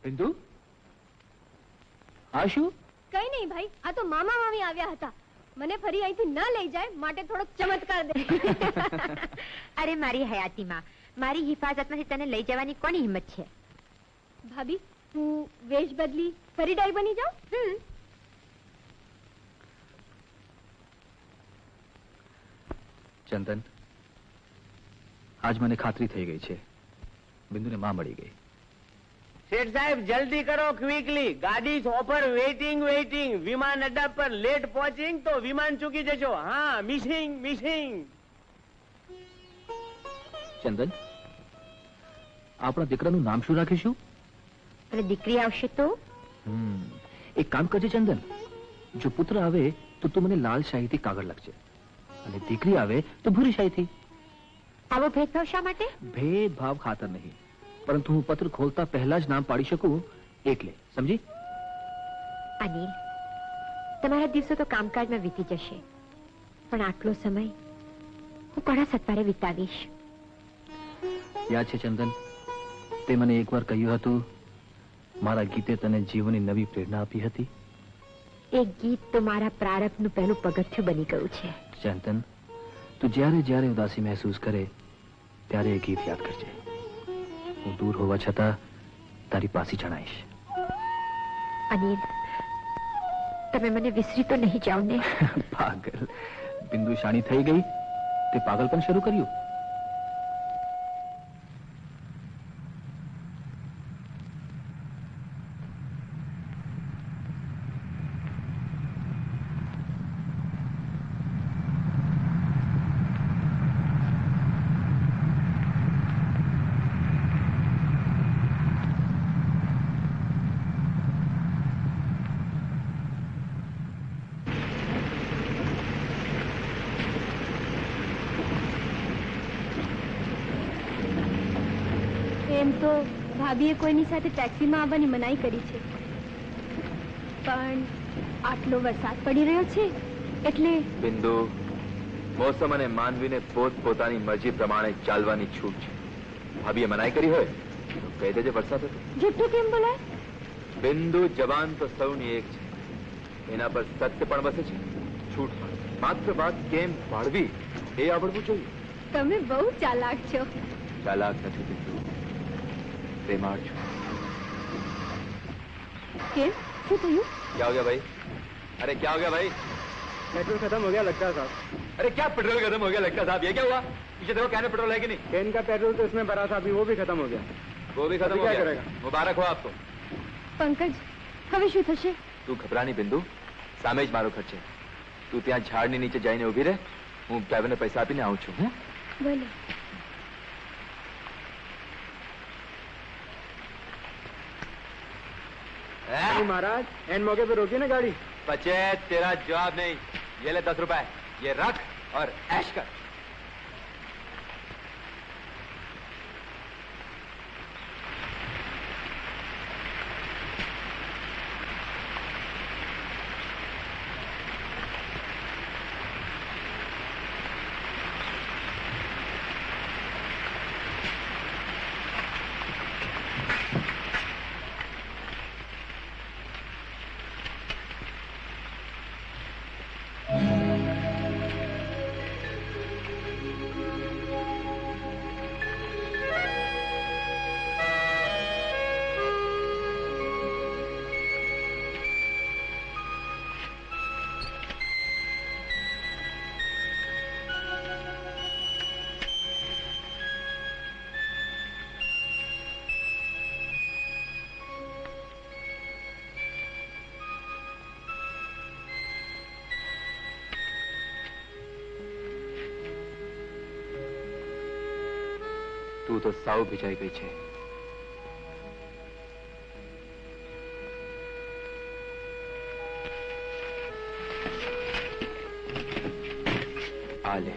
બિંદુ, આ શું? કઈ નહીં ભાઈ, આ તો મામા મામી આવ્યા હતા. મને ફરી અહીંથી ન લઈ જાય માટે થોડોક ચમત્કાર દે. અરે મારી હયાતીમાં મારી હિફાજતમાંથી તને લઈ જવાની કોની હિંમત છે? ભાભી, હું વેશ બદલી ફરી ડાઈ બની જાઉં? ચંદન, આજ મને ખાતરી થઈ ગઈ છે, બિંદુને માં મળી ગઈ. શેઠ સાહેબ જલ્દી કરો, ક્વિકલી. ગાડી પર વેઇટિંગ. વિમાન અડ્ડા પર લેટ પહોંચિંગ તો વિમાન ચૂકી જશો. હા, મિસિંગ. ચંદન, આપણા દીકરાનું નામ શું રાખીશું? અને દીકરી આવશે તો? એક કામ કરજે ચંદન, જો પુત્ર આવે તો તું મને લાલ શાહીથી કાગળ લખજે, અને દીકરી આવે તો ભૂરી શાહીથી. આવો ભેદભાવ શા માટે? ભેદભાવ ખાતર નહીં, પરંતુ હું પત્ર ખોલતા પહેલા જ નામ પાડી શકું એટલે. સમજી? અનિલ, તમારા દિવસો તો કામકાજમાં વીતી જશે, પણ આટલો સમય હું કોના સત્વારે વિતાવીશ? યાદ છે ચંદન, તે મને એકવાર કહ્યું હતું, મારા ગીતે તને જીવનની નવી પ્રેરણા આપી હતી. એ ગીત તો મારા પ્રારબ્ધનું પહેલું પગથિયું બની ગયું છે. ચંદન, તું જ્યારે જ્યારે ઉદાસી મહેસૂસ કરે ત્યારે એ ગીત યાદ કરજે. હું દૂર હોવા છતાં તારી પાસે જણાઈશ. અનિલ, તમે મને વિસરી તો નહીં જાઓ ને? પાગલ. બિંદુ શાણી થઈ ગઈ તે પાગલ પણ શરૂ કર્યું. એમ તો ભાભીએ કોઈની સાથે ટેક્સીમાં આવવાની મનાઈ કરી છે, પણ આટલો વરસાદ પડી રહ્યો છે એટલે. બિંદુ, મોસમ અને માનવીને પોતાની મરજી પ્રમાણે ચાલવાની છૂટ છે. ભાભીએ મનાઈ કરી હોય તો કહી દેજે વરસાદ હતો. જુઠ્ઠું કેમ બોલાય? બિંદુ, જવાન તો સૌની એક છે, એના પર સત્ય પણ વસે છે, છૂટ પણ. માત્ર વાત કેમ પાડવી એ આવડવું જોઈએ. તમે બહુ ચાલાક છો. ચાલાક નથી બિંદુ, प्रेमार छू. क्या थયું? क्या हो गया भाई? अरे क्या हो गया भाई? पेट्रोल खत्म हो गया लगता है साहब. अरे क्या पेट्रोल खत्म हो गया लगता है साहब? ये क्या हुआ? पीछे देखो कैन में पेट्रोल है कि नहीं? कैन का पेट्रोल तो इसमें भरा था, अभी वो भी खत्म हो गया. वो भी खत्म हो गया. मुबारक हो आपको. पंकज, હવે શું થશે? તું ઘબરાની બિંદુ, સામે જ મારો ઘર છે. તું ત્યાં ઝાડની નીચે જઈને ઊભી રહે, હું ડ્રાઈવરને પૈસા આપીને આવું છું. ભલે. महाराज एंड मौके पे रोकी ना गाड़ी. बच्चे, तेरा जवाब नहीं. ये ले 10 रुपए, ये रख और ऐश कर. તું તો સાવ ભીજાઈ ગઈ છે. આ લે.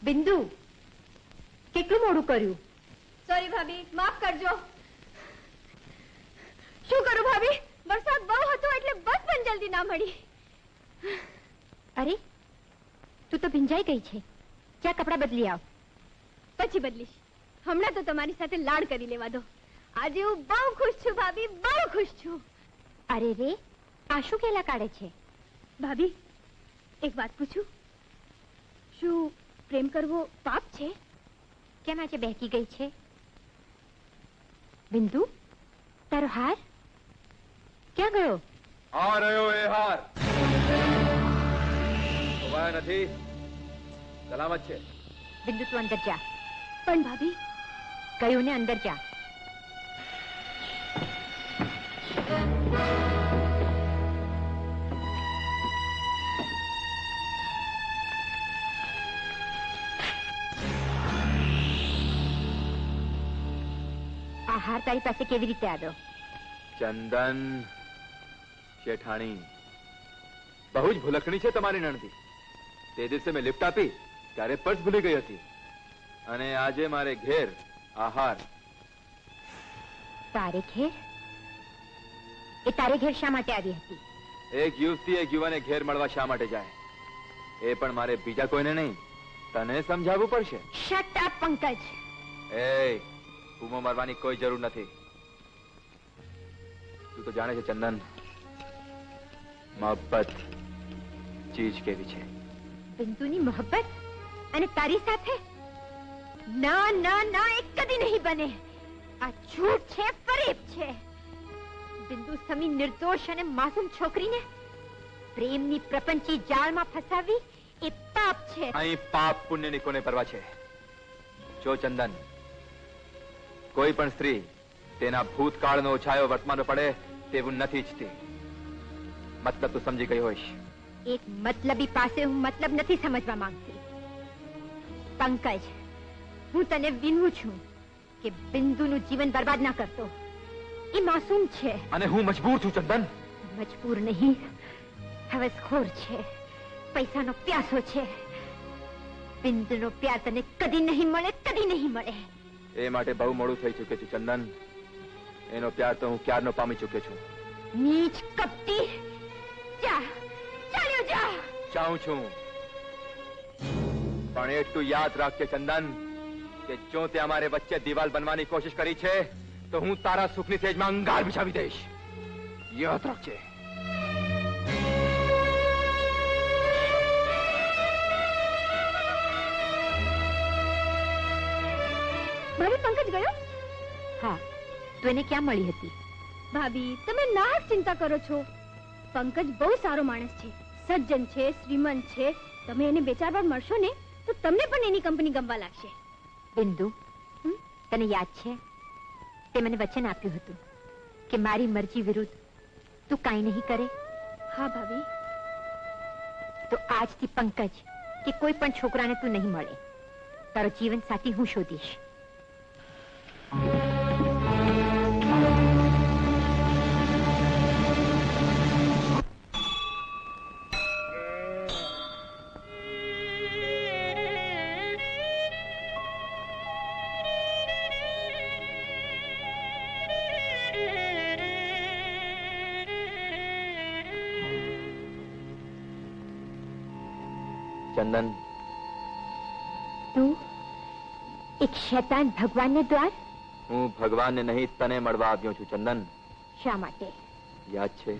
બિંદુ, કેટલું મોડું કર્યું? સોરી ભાભી, માફ કરજો. શું કરું ભાભી, વરસાદ બહુ હતો એટલે બસ પણ જલ્દી ના મળી. અરે, તું તો ભીંજાઈ ગઈ છે. ક્યાં કપડાં બદલી આવ. પછી બદલીશ. હમણાં તો તમારી સાથે લાડ કરી લેવા દો. આજે હું બહુ ખુશ છું ભાભી, બહુ ખુશ છું. અરે રે, આ શું કેલા કાઢે છે? ભાભી, એક વાત પૂછું? શું પ્રેમ કરવો પાપ છે? કેમ આજે બહેકી ગઈ છે? બિંદુ, તારો હાર ક્યાં ગયો? આ રહ્યો એ હાર. ખોવાયો નથી, સલામત છે. બિંદુ, તું અંદર જા. પણ ભાભી, કહ્યું ને, અંદર જા. આ હાર તારી પાસે કેવી રીતે આવ્યો? ચંદન શેઠાણી બહુ જ ભૂલકણી છે તમારી નણંદી. તે દિવસે મેં લિફ્ટ આપી ત્યારે પર્સ ભૂલી ગઈ હતી, અને આજે મારે ઘેર આહાર. તારે ઘેર? એ તારે ઘેર શા માટે આવી હતી? એક યુવતી એક યુવાને ઘેર મળવા શા માટે જાય, એ પણ મારે બીજા કોઈને નહીં, તને સમજાવવું પડશે. Shut up Pankaj. એ બૂમો મારવાની કોઈ જરૂર નથી. તું તો જાણે છે ચંદન, મોહબ્બત ચીજ કેવી છે. બિંદુની મોહબ્બત અને તારી સાથે? ના ના ના, એક કદી નહીં બને. આ ઝૂઠ છે, ફરેબ છે. બિંદુ સમી નિર્દોષ અને માસૂમ છોકરીને પ્રેમની પ્રપંચી જાળમાં ફસાવી એ પાપ છે. અહીં પાપ પુણ્યની કોને પરવા છે? જો ચંદન, કોઈ પણ સ્ત્રી તેના ભૂતકાળનો છાયો વર્તમાન પડે તેવું નથી ઈચ્છતી. મતલબ તું સમજી ગઈ હોઈશ. એક મતલબી પાસે હું મતલબ નથી સમજવા માંગતી. પંકજ, હું તને વિનવું છું કે બિંદુનું જીવન બરબાદ ના કરતો. એ માસૂમ છે. અને હું મજબૂર છું ચંદન. મજબૂર નહીં, હવસખોર છે, પૈસાનો પ્યાસો છે. બિંદુનો પ્યાર તને કદી નહીં મળે, કદી નહીં મળે. એ માટે બહુ મોડું થઈ ચૂકે છે ચંદન. એનો પ્યાર તો હું ક્યારનો પામી ચૂક્યો છું. નીચ કપટી, જા, ચાલ્યો જા. જાઉં છું, પણ એટલું યાદ રાખજે ચંદન કે જો તે અમારે વચ્ચે દિવાલ બનવાની કોશિશ કરી છે તો હું તારા સુખની સેજમાં અંગાર બિછાવી દઈશ. યાદ રાખજે. ભાભી પંકજ ગયો? હા, તો એને ક્યાં મળી હતી? ભાભી તમે નાક ચિંતા કરો છો. પંકજ બહુ સારો માણસ છે, સજ્જન છે, શ્રીમંત છે. તમે એને 2-4 વાર મળશો ને તો તમને પણ એની કંપની ગમવા લાગશે. બિંદુ, તને યાદ છે તે મને વચન આપ્યું હતું કે મારી મરજી વિરુદ્ધ તું કાંઈ નહીં કરે? હા ભાભી. તો આજથી પંકજ કે કોઈ પણ છોકરાને તું નહીં મળે. તારો જીવન સાથી હું શોધીશ. ચંદન, તું એક શૈતાન ભગવાનને દ્વાર? હું ભગવાનને નહીં તને મળવા આવ્યો છું. ચંદન, શા માટે? યાદ છે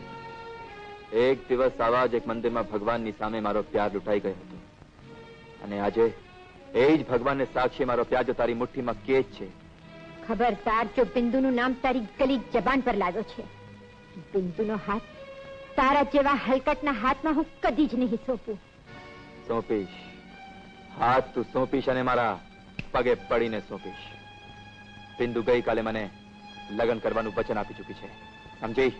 એક દિવસ આવા જ એક મંદિરમાં ભગવાનની સામે મારો પ્યાર લૂંટાઈ ગયો હતો, અને આજે એ જ ભગવાનને સાક્ષી મારો પ્યાર જો તારી મુઠ્ઠીમાં કેદ છે. ખબરદાર જો બિંદુનું નામ તારી ગલી જબાન પર લાવ્યો છે. બિંદુનો હાથ તારા જેવા હલકટના હાથમાં હું કદી જ નહીં સોંપું. સોંપીશ, હાથ તું સોંપીશ અને મારા પગે પડીને સોંપીશ. બિંદુ ગઈકાલે મને લગ્ન કરવાનું વચન આપી ચૂકી છે, સમજી?